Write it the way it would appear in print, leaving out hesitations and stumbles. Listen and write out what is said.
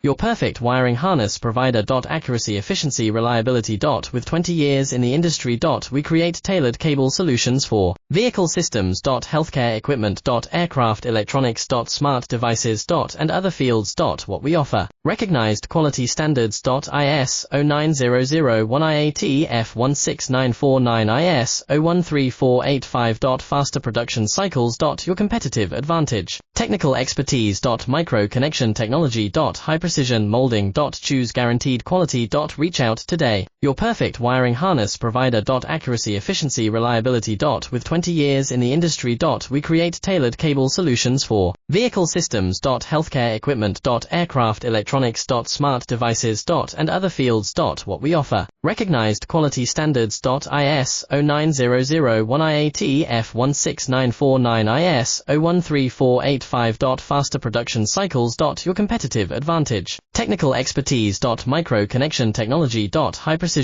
Your perfect wiring harness provider. Accuracy, efficiency, reliability. With 20 years in the industry. We create tailored cable solutions for vehicle systems. Healthcare equipment. Aircraft electronics. Smart devices. And other fields. What we offer. Recognized quality standards. IS 09001-IATF 16949, IS 013485. Faster production cycles. Your competitive advantage. Technical expertise. Micro connection technology. High precision molding. Choose guaranteed quality. Reach out today. Your perfect wiring harness provider. Accuracy, efficiency, reliability. With 20 years in the industry. We create tailored cable solutions for vehicle systems. Healthcare equipment. Aircraft electronics. Smart devices. And other fields. What we offer. Recognized quality standards. IS 09001-IATF 16949, IS 013485. Faster production cycles. Your competitive advantage. Technical expertise. Micro connection technology. High precision